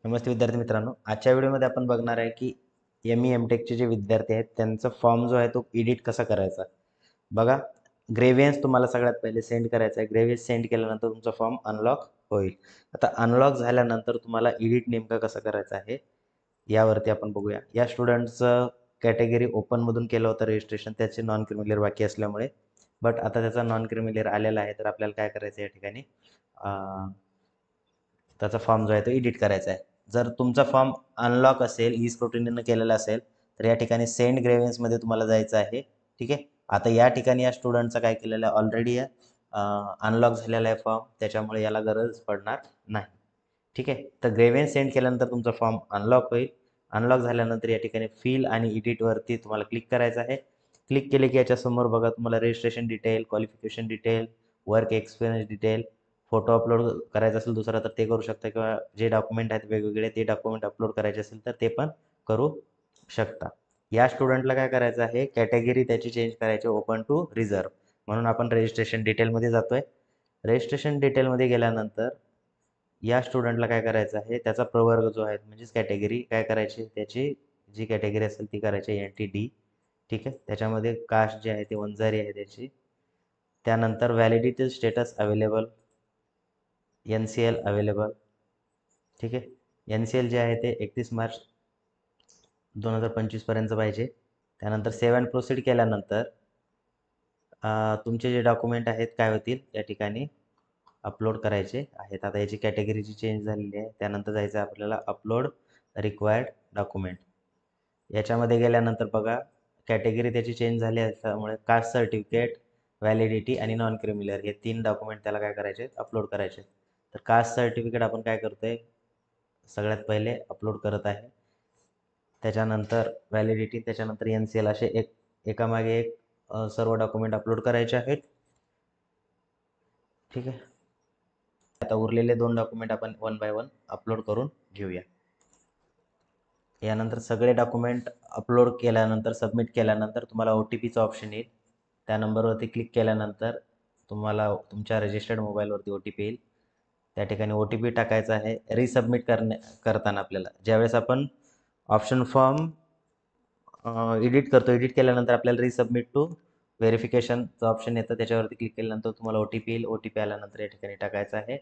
नमस्ते विद्यार्थी मित्रांनो, आजच्या व्हिडिओमध्ये आपण बघणार आहे की ME-MTechचे जे विद्यार्थी आहेत त्यांचा फॉर्म जो आहे तो एडिट कसा करायचा. बघा, ग्रेव्हियन्स तुम्हाला सगळ्यात पहिले सेंड करायचा आहे. ग्रेव्हियन्स सेंड केल्यानंतर तुमचा फॉर्म अनलॉक होईल. आता अनलॉक झाल्यानंतर तुम्हाला एडिट नेमकं कसं करायचं आहे यावरती आपण बघूया. या स्टुडंटचं कॅटेगरी ओपनमधून केलं होतं रजिस्ट्रेशन, त्याचे नॉन क्रिमिलियर बाकी असल्यामुळे. बट आता त्याचा नॉन क्रिमिलियर आलेला आहे, तर आपल्याला काय करायचं या ठिकाणी त्याचा फॉर्म जो आहे तो एडिट करायचा आहे. जर तुमचा फॉर्म अनलॉक असेल, ई स्क्रुटिनीनं केलेला असेल, तर या ठिकाणी सेंड ग्रेव्हियन्समध्ये तुम्हाला जायचं आहे. ठीक आहे. आता या ठिकाणी या स्टुडंटचं काय केलेलं आहे, ऑलरेडी अनलॉक झालेला आहे फॉर्म, त्याच्यामुळे याला गरज पडणार नाही. ठीक आहे. तर ग्रेव्हियन्स सेंड केल्यानंतर तुमचा फॉर्म अनलॉक होईल. अनलॉक झाल्यानंतर या ठिकाणी फिल आणि एडिटवरती तुम्हाला क्लिक करायचं आहे. क्लिक केले की याच्यासमोर बघा तुम्हाला registration detail, qualification detail, work experience detail, photo upload करायचा असेल दुसरा तर ते करू शकता, किंवा जे डॉक्युमेंट आहेत वेगवेगळे ते डॉक्युमेंट अपलोड करायचे असेल तर ते पण करू शकता. या स्टुडंटला काय करायचं आहे, कॅटेगरी त्याची चेंज करायची, ओपन टू रिझर्व. म्हणून आपण रजिस्ट्रेशन डिटेलमध्ये जातोय. रजिस्ट्रेशन डिटेलमध्ये गेल्यानंतर या स्टुडंटला काय करायचं आहे, त्याचा प्रवर्ग जो आहे म्हणजेच कॅटेगरी काय करायची, त्याची जी कॅटेगरी असेल ती करायची NTD. ठीक आहे. त्याच्यामध्ये कास्ट जे आहे ते वंजारी आहे त्याची. त्यानंतर validity status available, NCL available. ठीक आहे. NCL जे आहे ते 31 मार्च 2025 पर्यंत पाहिजे. त्यानंतर सेव्ह अँड प्रोसीड केल्यानंतर तुमचे जे डॉक्युमेंट आहेत काय होतील या ठिकाणी अपलोड करायचे आहेत. आता याची कॅटेगरीची चेंज झालेली आहे. त्यानंतर जायचं आहे आपल्याला अपलोड रिक्वायर्ड डॉक्युमेंट. याच्यामध्ये गेल्यानंतर बघा, कॅटेगरी त्याची चेंज झाली असल्यामुळे कास्ट सर्टिफिकेट, व्हॅलिडिटी आणि नॉन क्रिमिलियर हे 3 डॉक्युमेंट त्याला काय करायचे, अपलोड करायचे. तर कास्ट सर्टिफिकेट आपण काय करतोय, सगळ्यात पहिले अपलोड करत आहे. त्याच्यानंतर व्हॅलिडिटी, त्याच्यानंतर NCL असे एकामागे एक सर्व डॉक्युमेंट अपलोड करायचे आहेत. ठीक आहे. आता उरलेले 2 डॉक्युमेंट आपण वन बाय वन अपलोड करून घेऊया. यानंतर सगळे डॉक्युमेंट अपलोड केल्यानंतर सबमिट केल्यानंतर तुम्हाला OTPचा ऑप्शन येईल. त्या नंबरवरती क्लिक केल्यानंतर तुम्हाला तुमच्या रजिस्टर्ड मोबाईलवरती OTP येईल. त्या ठिकाणी OTP टाकायचा आहे. रिसबमिट करताना आपल्याला ज्यावेळेस आपण ऑप्शन फॉर्म एडिट करतो, एडिट केल्यानंतर आपल्याला रिसबमिट टू व्हेरिफिकेशनचं ऑप्शन येतं, त्याच्यावरती क्लिक केल्यानंतर तुम्हाला OTP येईल. OTP आल्यानंतर या ठिकाणी टाकायचा आहे.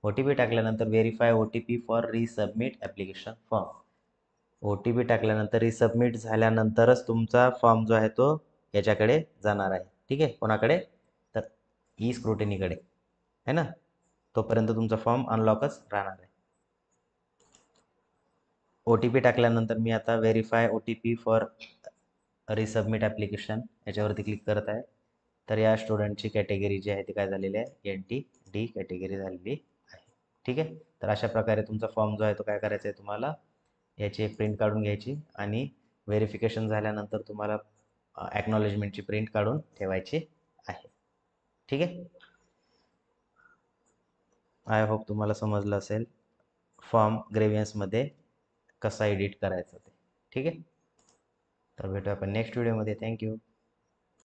OTP टाकल्यानंतर verify OTP for resubmit application form. OTP टाकल्यानंतर रिसबमिट झाल्यानंतरच तुमचा फॉर्म जो आहे तो याच्याकडे जाणार आहे. ठीक आहे. कोणाकडे, तर ई स्क्रुटिनीकडे आहे ना. तोपर्यंत तुमचा फॉर्म अनलॉकच राहणार आहे. OTP टाकल्यानंतर मी आता verify OTP for resubmit application याच्यावरती क्लिक करत आहे. तर या स्टुडंटची कॅटेगरी जी आहे ती काय झालेली आहे, NTD कॅटेगरी झालेली आहे. ठीक आहे. तर अशा प्रकारे तुमचा फॉर्म जो आहे तो काय करायचा आहे, तुम्हाला याची एक प्रिंट काढून घ्यायची आणि व्हेरिफिकेशन झाल्यानंतर तुम्हाला ॲक्नॉलेजमेंटची प्रिंट काढून ठेवायची आहे. ठीक आहे. आय होप तुम्हाला समजलं असेल फॉर्म ग्रेव्हियन्समध्ये कसा एडिट करायचा ते. ठीक आहे. तर भेटूया आपण नेक्स्ट व्हिडिओमध्ये. थँक्यू.